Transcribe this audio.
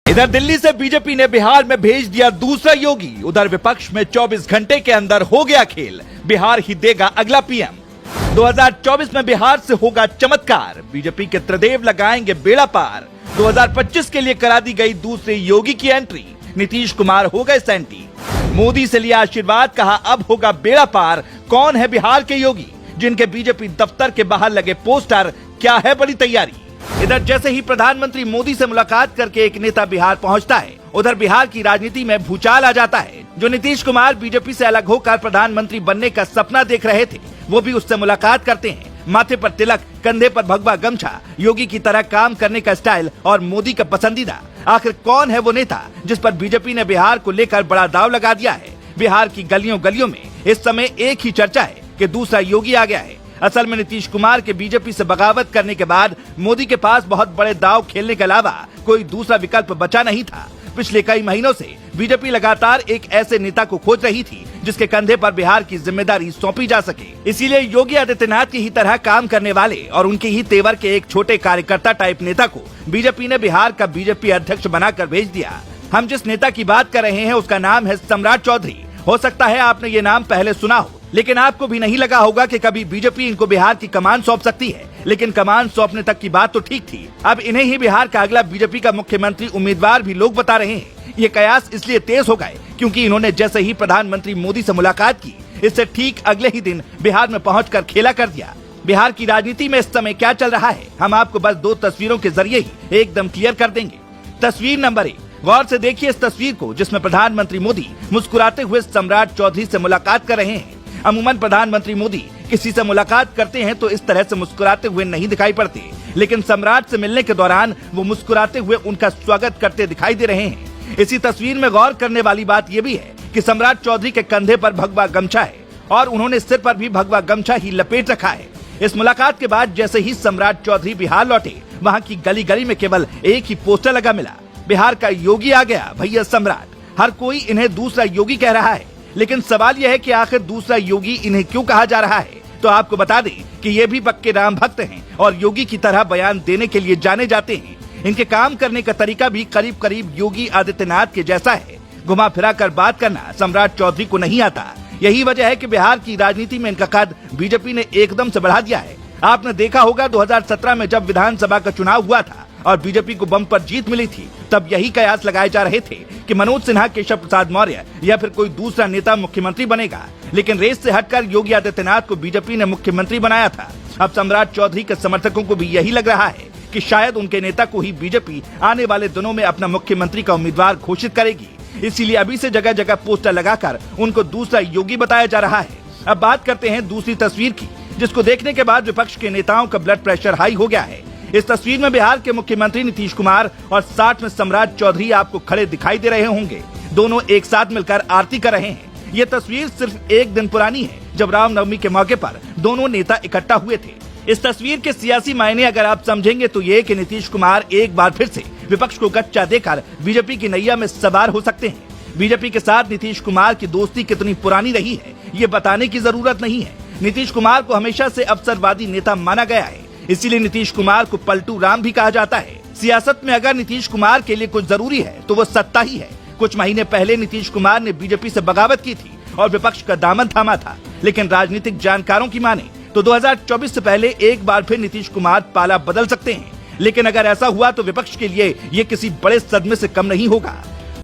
इधर दिल्ली से बीजेपी ने बिहार में भेज दिया दूसरा योगी। उधर विपक्ष में 24 घंटे के अंदर हो गया खेल, बिहार ही देगा अगला पीएम। 2024 में बिहार से होगा चमत्कार, बीजेपी के त्रिदेव लगाएंगे बेड़ा पार। 2025 के लिए करा दी गई दूसरे योगी की एंट्री, नीतीश कुमार हो गए सेंटी। मोदी से लिया आशीर्वाद, कहा अब होगा बेड़ा पार। कौन है बिहार के योगी जिनके बीजेपी दफ्तर के बाहर लगे पोस्टर, क्या है बड़ी तैयारी? इधर जैसे ही प्रधानमंत्री मोदी से मुलाकात करके एक नेता बिहार पहुंचता है, उधर बिहार की राजनीति में भूचाल आ जाता है। जो नीतीश कुमार बीजेपी से अलग होकर प्रधानमंत्री बनने का सपना देख रहे थे, वो भी उससे मुलाकात करते हैं। माथे पर तिलक, कंधे पर भगवा गमछा, योगी की तरह काम करने का स्टाइल और मोदी का पसंदीदा। आखिर कौन है वो नेता जिस पर बीजेपी ने बिहार को लेकर बड़ा दांव लगा दिया है? बिहार की गलियों गलियों में इस समय एक ही चर्चा है कि दूसरा योगी आ गया है। असल में नीतीश कुमार के बीजेपी से बगावत करने के बाद मोदी के पास बहुत बड़े दांव खेलने के अलावा कोई दूसरा विकल्प बचा नहीं था। पिछले कई महीनों से बीजेपी लगातार एक ऐसे नेता को खोज रही थी जिसके कंधे पर बिहार की जिम्मेदारी सौंपी जा सके। इसीलिए योगी आदित्यनाथ की ही तरह काम करने वाले और उनके ही तेवर के एक छोटे कार्यकर्ता टाइप नेता को बीजेपी ने बिहार का बीजेपी अध्यक्ष बनाकर भेज दिया। हम जिस नेता की बात कर रहे हैं उसका नाम है सम्राट चौधरी। हो सकता है आपने ये नाम पहले सुना हो, लेकिन आपको भी नहीं लगा होगा कि कभी बीजेपी इनको बिहार की कमान सौंप सकती है। लेकिन कमान सौंपने तक की बात तो ठीक थी, अब इन्हें ही बिहार का अगला बीजेपी का मुख्यमंत्री उम्मीदवार भी लोग बता रहे हैं। ये कयास इसलिए तेज हो गए क्योंकि इन्होंने जैसे ही प्रधानमंत्री मोदी से मुलाकात की, इससे ठीक अगले ही दिन बिहार में पहुंचकर खेला कर दिया। बिहार की राजनीति में इस समय क्या चल रहा है, हम आपको बस 2 तस्वीरों के जरिए ही एकदम क्लियर कर देंगे। तस्वीर नंबर 1, गौर से देखिए इस तस्वीर को, जिसमें प्रधानमंत्री मोदी मुस्कुराते हुए सम्राट चौधरी से मुलाकात कर रहे हैं। अमूमन प्रधानमंत्री मोदी किसी से मुलाकात करते हैं तो इस तरह से मुस्कुराते हुए नहीं दिखाई पड़ते, लेकिन सम्राट से मिलने के दौरान वो मुस्कुराते हुए उनका स्वागत करते दिखाई दे रहे हैं। इसी तस्वीर में गौर करने वाली बात ये भी है कि सम्राट चौधरी के कंधे पर भगवा गमछा है और उन्होंने सिर पर भी भगवा गमछा ही लपेट रखा है। इस मुलाकात के बाद जैसे ही सम्राट चौधरी बिहार लौटे, वहाँ की गली गली में केवल एक ही पोस्टर लगा मिला, बिहार का योगी आ गया भैया सम्राट। हर कोई इन्हें दूसरा योगी कह रहा है, लेकिन सवाल यह है कि आखिर दूसरा योगी इन्हें क्यों कहा जा रहा है? तो आपको बता दें कि ये भी पक्के राम भक्त हैं और योगी की तरह बयान देने के लिए जाने जाते हैं। इनके काम करने का तरीका भी करीब करीब योगी आदित्यनाथ के जैसा है। घुमा फिरा कर बात करना सम्राट चौधरी को नहीं आता। यही वजह है कि बिहार की राजनीति में इनका कद बीजेपी ने एकदम से बढ़ा दिया है। आपने देखा होगा 2017 में जब विधानसभा का चुनाव हुआ था और बीजेपी को बम्पर जीत मिली थी, तब यही कयास लगाए जा रहे थे कि मनोज सिन्हा, केशव प्रसाद मौर्य या फिर कोई दूसरा नेता मुख्यमंत्री बनेगा। लेकिन रेस से हटकर योगी आदित्यनाथ को बीजेपी ने मुख्यमंत्री बनाया था। अब सम्राट चौधरी के समर्थकों को भी यही लग रहा है कि शायद उनके नेता को ही बीजेपी आने वाले दिनों में अपना मुख्यमंत्री का उम्मीदवार घोषित करेगी। इसीलिए अभी से जगह जगह पोस्टर लगाकर उनको दूसरा योगी बताया जा रहा है। अब बात करते हैं दूसरी तस्वीर की, जिसको देखने के बाद विपक्ष के नेताओं का ब्लड प्रेशर हाई हो गया है। इस तस्वीर में बिहार के मुख्यमंत्री नीतीश कुमार और साथ में सम्राट चौधरी आपको खड़े दिखाई दे रहे होंगे। दोनों एक साथ मिलकर आरती कर रहे हैं। ये तस्वीर सिर्फ एक दिन पुरानी है, जब रामनवमी के मौके पर दोनों नेता इकट्ठा हुए थे। इस तस्वीर के सियासी मायने अगर आप समझेंगे तो ये कि नीतीश कुमार एक बार फिर से विपक्ष को गच्चा देकर बीजेपी की नैया में सवार हो सकते हैं। बीजेपी के साथ नीतीश कुमार की दोस्ती कितनी पुरानी रही है, ये बताने की जरूरत नहीं है। नीतीश कुमार को हमेशा से अवसरवादी नेता माना गया है, इसीलिए नीतीश कुमार को पलटू राम भी कहा जाता है। सियासत में अगर नीतीश कुमार के लिए कुछ जरूरी है तो वो सत्ता ही है। कुछ महीने पहले नीतीश कुमार ने बीजेपी से बगावत की थी और विपक्ष का दामन थामा था, लेकिन राजनीतिक जानकारों की माने तो 2024 से पहले एक बार फिर नीतीश कुमार पाला बदल सकते हैं। लेकिन अगर ऐसा हुआ तो विपक्ष के लिए ये किसी बड़े सदमे से कम नहीं होगा।